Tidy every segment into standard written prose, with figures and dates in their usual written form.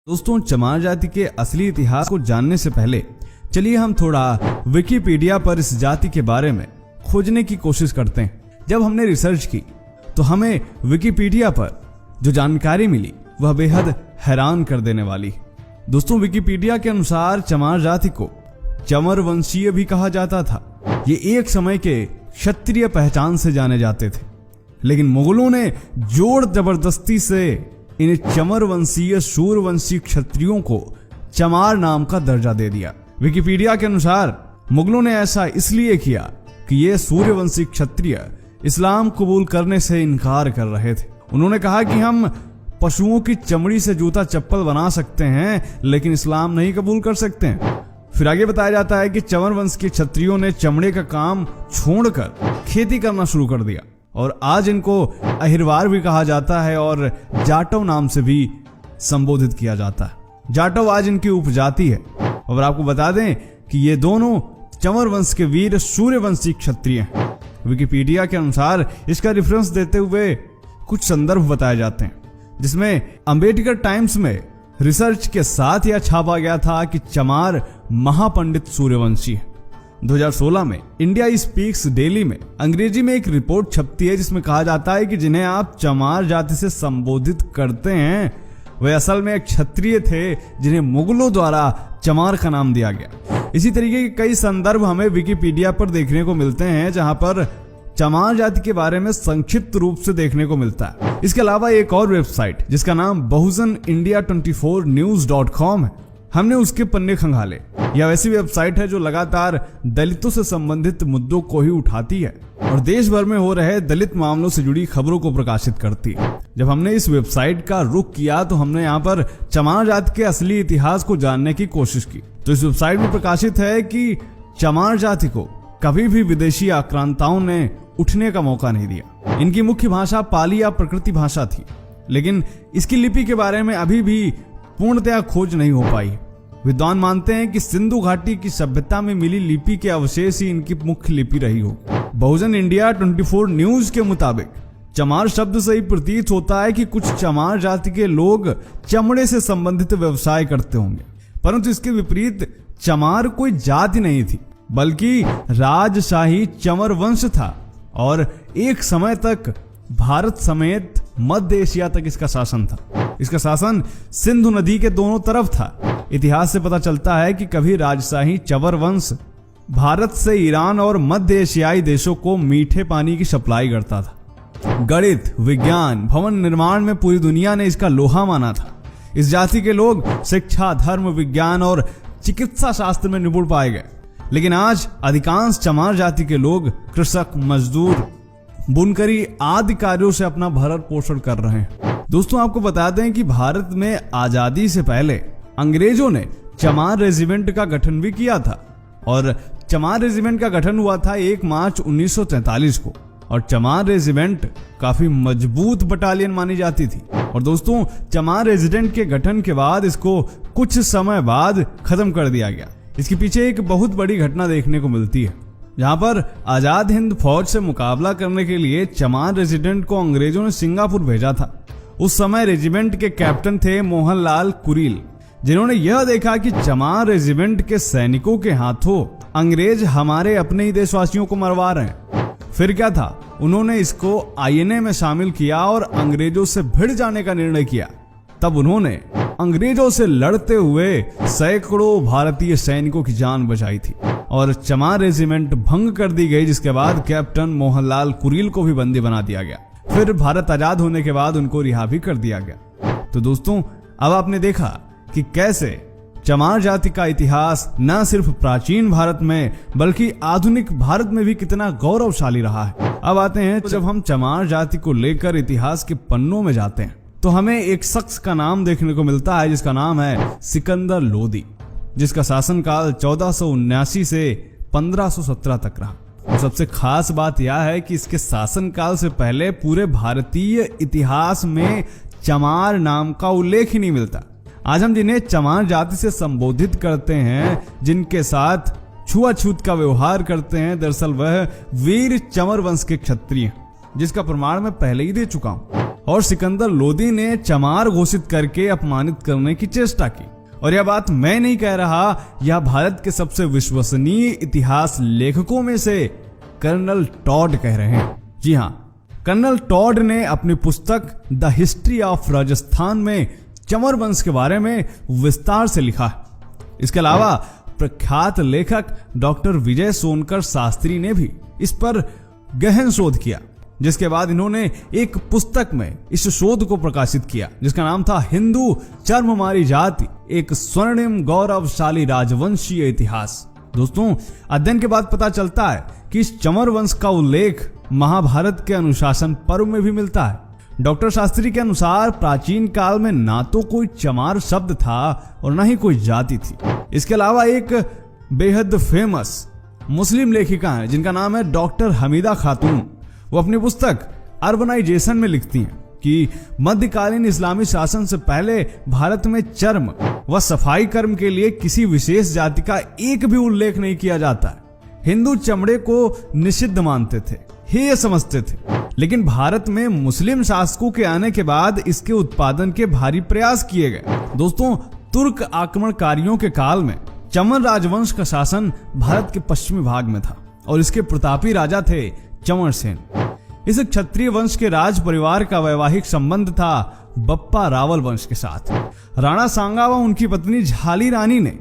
दोस्तों, चमार जाति के असली इतिहास को जानने से पहले चलिए हम थोड़ा विकिपीडिया पर इस जाति के बारे में खोजने की कोशिश करते हैं। जब हमने रिसर्च की तो हमें विकिपीडिया पर जो जानकारी मिली वह बेहद हैरान कर देने वाली। दोस्तों, विकिपीडिया के अनुसार चमार जाति को चमर वंशीय भी कहा जाता था। ये एक समय के क्षत्रिय पहचान से जाने जाते थे, लेकिन मुगलों ने जोर जबरदस्ती से इन चमर वंशीय सूर्यवंशी क्षत्रियों को चमार नाम का दर्जा दे दिया। विकिपीडिया के अनुसार मुगलों ने ऐसा इसलिए किया कि ये सूर्यवंशी क्षत्रिय इस्लाम कबूल करने से इनकार कर रहे थे। उन्होंने कहा कि हम पशुओं की चमड़ी से जूता चप्पल बना सकते हैं, लेकिन इस्लाम नहीं कबूल कर सकते हैं। फिर आगे बताया जाता है कि चमर वंश के क्षत्रियों ने चमड़े का काम छोड़कर खेती करना शुरू कर दिया और आज इनको अहिरवार भी कहा जाता है और जाटव नाम से भी संबोधित किया जाता है। जाटव आज इनकी उपजाति है। और आपको बता दें कि ये दोनों चमर वंश के वीर सूर्यवंशी क्षत्रिय हैं। विकिपीडिया के अनुसार इसका रेफरेंस देते हुए कुछ संदर्भ बताए जाते हैं, जिसमें अंबेडकर टाइम्स में रिसर्च के साथ यह छापा गया था कि चमार महापंडित सूर्यवंशी है। 2016 में इंडिया स्पीक्स डेली में अंग्रेजी में एक रिपोर्ट छपती है, जिसमें कहा जाता है कि जिन्हें आप चमार जाति से संबोधित करते हैं वे असल में एक क्षत्रिय थे, जिन्हें मुगलों द्वारा चमार का नाम दिया गया। इसी तरीके के कई संदर्भ हमें विकिपीडिया पर देखने को मिलते हैं, जहां पर चमार जाति के बारे में संक्षिप्त रूप से देखने को मिलता है। इसके अलावा एक और वेबसाइट जिसका नाम बहुजन इंडिया 24news.com है, हमने उसके पन्ने खंगाले। यह वैसी वेबसाइट है जो लगातार दलितों से संबंधित मुद्दों को ही उठाती है और देश भर में हो रहे दलित मामलों से जुड़ी खबरों को प्रकाशित करती है। जब हमने इस वेबसाइट का रुख किया तो हमने यहाँ पर चमार जाति के असली इतिहास को जानने की कोशिश की। तो इस वेबसाइट में प्रकाशित है कि चमार जाति को कभी भी विदेशी आक्रांताओं ने उठने का मौका नहीं दिया। इनकी मुख्य भाषा पाली या प्रकृति भाषा थी, लेकिन इसकी लिपि के बारे में अभी भी पूर्णतया खोज नहीं हो पाई। विद्वान मानते हैं कि सिंधु घाटी की सभ्यता में मिली लिपि के अवशेष ही इनकी मुख्य लिपि रही हो। बहुजन इंडिया 24 न्यूज के मुताबिक चमार शब्द से ही प्रतीत होता है कि कुछ चमार जाति के लोग चमड़े से संबंधित व्यवसाय करते होंगे, परंतु इसके विपरीत चमार कोई जाति नहीं थी, बल्कि राजशाही चमर वंश था और एक समय तक भारत समेत मध्य एशिया तक इसका शासन था। इसका शासन सिंधु नदी के दोनों तरफ था। इतिहास से पता चलता है कि कभी राजशाही चबर वंश भारत से ईरान और मध्य एशियाई देशों को मीठे पानी की सप्लाई करता था। गणित, विज्ञान, भवन निर्माण में पूरी दुनिया ने इसका लोहा माना था। इस जाति के लोग शिक्षा, धर्म, विज्ञान और चिकित्सा शास्त्र में निपुण पाए गए, लेकिन आज अधिकांश चमार जाति के लोग कृषक, मजदूर, बुनकरी आदि कार्यों से अपना भरण पोषण कर रहे हैं। दोस्तों, आपको बता दें कि भारत में आजादी से पहले अंग्रेजों ने चमार रेजिमेंट का गठन भी किया था और चमार रेजिमेंट का गठन हुआ था 1 मार्च 1943 को और चमार रेजिमेंट काफी मजबूत बटालियन मानी जाती थी। और दोस्तों, चमार रेजिमेंट के गठन के बाद इसको कुछ समय बाद खत्म कर दिया गया। इसके पीछे एक बहुत बड़ी घटना देखने को मिलती है, जहां पर आजाद हिंद फौज से मुकाबला करने के लिए चमार रेजिमेंट को अंग्रेजों ने सिंगापुर भेजा था। उस समय रेजिमेंट के कैप्टन थे मोहनलाल कुरील, जिन्होंने यह देखा कि चमार रेजिमेंट के सैनिकों के हाथों अंग्रेज हमारे अपने ही देशवासियों को मरवा रहे हैं। फिर क्या था, उन्होंने इसको INA में शामिल किया और अंग्रेजों से भिड़ जाने का निर्णय किया। तब उन्होंने अंग्रेजों से लड़ते हुए सैकड़ों भारतीय सैनिकों की जान बचाई थी और चमार रेजिमेंट भंग कर दी गई, जिसके बाद कैप्टन मोहनलाल कुरील को भी बंदी बना दिया गया। फिर भारत आजाद होने के बाद उनको रिहा भी कर दिया गया। तो दोस्तों, अब आपने देखा कि कैसे चमार जाति का इतिहास न सिर्फ प्राचीन भारत में बल्कि आधुनिक भारत में भी कितना गौरवशाली रहा है। अब आते हैं, जब हम चमार जाति को लेकर इतिहास के पन्नों में जाते हैं तो हमें एक शख्स का नाम देखने को मिलता है, जिसका नाम है सिकंदर लोदी, जिसका शासनकाल 1479 से 1517 तक रहा। और सबसे खास बात यह है कि इसके शासनकाल से पहले पूरे भारतीय इतिहास में चमार नाम का उल्लेख ही नहीं मिलता। आज हम जिन्हें चमार जाति से संबोधित करते हैं, जिनके साथ छुआछूत का व्यवहार करते हैं, दरअसल वह वीर चमर वंश के क्षत्रिय, जिसका प्रमाण मैं पहले ही दे चुका हूं। और सिकंदर लोदी ने चमार घोषित करके अपमानित करने की चेष्टा की। और यह बात मैं नहीं कह रहा, यह भारत के सबसे विश्वसनीय इतिहास लेखकों में से कर्नल टॉड कह रहे हैं। जी हाँ, कर्नल टॉड ने अपनी पुस्तक द हिस्ट्री ऑफ राजस्थान में चमर वंश के बारे में विस्तार से लिखा है। इसके अलावा प्रख्यात लेखक डॉक्टर विजय सोनकर शास्त्री ने भी इस पर गहन शोध किया, जिसके बाद इन्होंने एक पुस्तक में इस शोध को प्रकाशित किया जिसका नाम था हिंदू चर्ममारी जाति, एक स्वर्णिम गौरवशाली राजवंशीय इतिहास। दोस्तों, अध्ययन के बाद पता चलता है कि इस चमर वंश का उल्लेख महाभारत के अनुशासन पर्व में भी मिलता है। डॉक्टर शास्त्री के अनुसार प्राचीन काल में ना तो कोई चमार शब्द था और ना ही कोई जाति थी। इसके अलावा एक बेहद फेमस मुस्लिम लेखिका है जिनका नाम है डॉक्टर हमीदा खातून। वो अपनी पुस्तक अर्बनाइजेशन में लिखती हैं कि मध्यकालीन इस्लामी शासन से पहले भारत में चर्म व सफाई कर्म के लिए किसी विशेष जाति का एक भी उल्लेख नहीं किया जाता है। हिंदू चमड़े को निषिद्ध मानते थे, हेय समझते थे, लेकिन भारत में मुस्लिम शासकों के आने के बाद इसके उत्पादन के भारी प्रयास किए गए। दोस्तों, तुर्क आक्रमणकारियों के काल में चमर राजवंश का शासन भारत के पश्चिमी भाग में था और इसके प्रतापी राजा थे चमर सेन। इस क्षत्रिय वंश के राज परिवार का वैवाहिक संबंध था बप्पा रावल वंश के साथ। राणा सांगा व उनकी पत्नी झाली रानी ने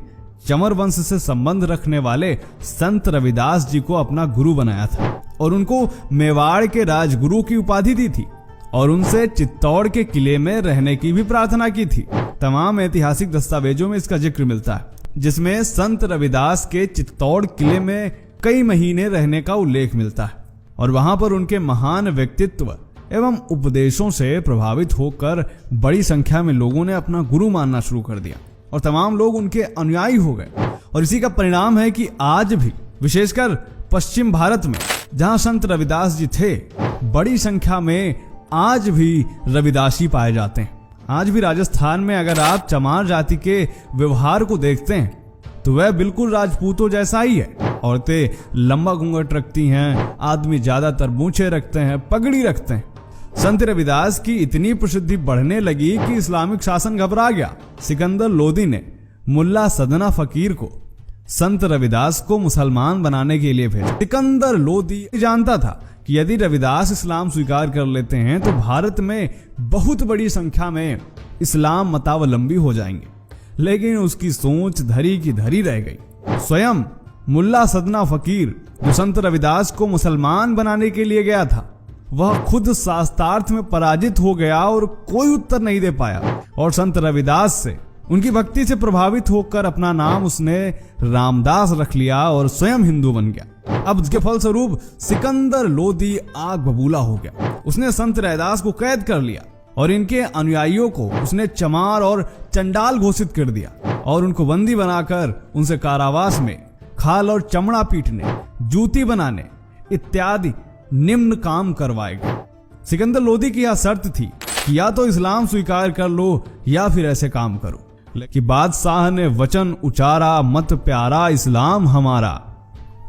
चमर वंश से संबंध रखने वाले संत रविदास जी को अपना गुरु बनाया था और उनको मेवाड़ के राजगुरु की उपाधि दी थी और उनसे चित्तौड़ के किले में रहने की भी प्रार्थना की थी। तमाम ऐतिहासिक दस्तावेजों में इसका जिक्र मिलता है, जिसमें संत रविदास के चित्तौड़ किले में कई महीने रहने का उल्लेख मिलता है और वहां पर उनके महान व्यक्तित्व एवं उपदेशों से प्रभावित होकर बड़ी संख्या में लोगों ने अपना गुरु मानना शुरू कर दिया और तमाम लोग उनके अनुयायी हो गए। और इसी का परिणाम है कि आज भी विशेषकर पश्चिम भारत में जहां संत रविदास जी थे, बड़ी संख्या में आज भी रविदासी पाए जाते हैं। आज भी राजस्थान में अगर आप चमार जाति के व्यवहार को देखते हैं तो वह बिल्कुल राजपूतों जैसा ही है। औरतें लंबा घूंघट रखती हैं, आदमी ज्यादातर मूछें रखते हैं, पगड़ी रखते हैं। संत रविदास की इतनी प्रसिद्धि बढ़ने लगी कि इस्लामिक शासन घबरा गया। सिकंदर लोदी ने मुल्ला सदना फकीर को संत रविदास को मुसलमान बनाने के लिए भेजा। सिकंदर लोदी जानता था कि यदि रविदास इस्लाम स्वीकार कर लेते हैं तो भारत में बहुत बड़ी संख्या में इस्लाम मतावलंबी हो जाएंगे, लेकिन उसकी सोच धरी की धरी रह गई। स्वयं मुल्ला सदना फकीर जो संत रविदास को मुसलमान बनाने के लिए गया था, वह खुद शास्त्रार्थ में पराजित हो गया और कोई उत्तर नहीं दे पाया और संत रविदास से उनकी भक्ति से प्रभावित होकर अपना नाम उसने रामदास रख लिया और स्वयं हिंदू बन गया। अब इसके फलस्वरूप सिकंदर लोदी आग बबूला हो गया। उसने संत रविदास को कैद कर लिया और इनके अनुयायियों को उसने चमार और चंडाल घोषित कर दिया और उनको बंदी बनाकर उनसे कारावास में खाल और चमड़ा पीटने, जूती बनाने इत्यादि निम्न काम करवाएगा। सिकंदर लोदी की यह शर्त थी कि या तो इस्लाम स्वीकार कर लो या फिर ऐसे काम करो। कि बादशाह ने वचन उचारा, मत प्यारा इस्लाम हमारा,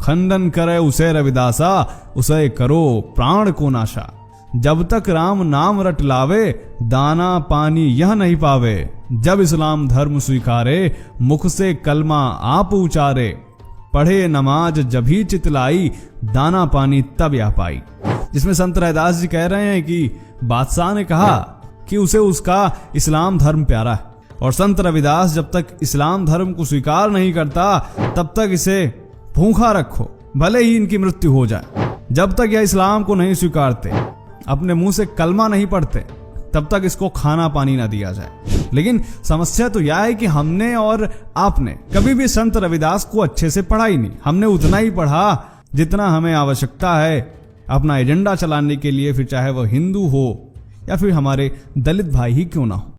खंडन करे उसे रविदासा, उसे करो प्राण को नाशा। जब तक राम नाम रट लावे, दाना पानी यह नहीं पावे। जब इस्लाम धर्म स्वीकारे, मुख से कलमा आप उचारे। पढ़े नमाज जभी चितलाई, दाना पानी तब या पाई। जिसमें संत रविदास जी कह रहे हैं कि बादशाह ने कहा कि उसे उसका इस्लाम धर्म प्यारा है और संत रविदास जब तक इस्लाम धर्म को स्वीकार नहीं करता तब तक इसे भूखा रखो, भले ही इनकी मृत्यु हो जाए। जब तक यह इस्लाम को नहीं स्वीकारते, अपने मुंह से कलमा नहीं पढ़ते, तब तक इसको खाना पानी ना दिया जाए। लेकिन समस्या तो यह है कि हमने और आपने कभी भी संत रविदास को अच्छे से पढ़ा ही नहीं। हमने उतना ही पढ़ा जितना हमें आवश्यकता है अपना एजेंडा चलाने के लिए, फिर चाहे वह हिंदू हो या फिर हमारे दलित भाई ही क्यों ना हो।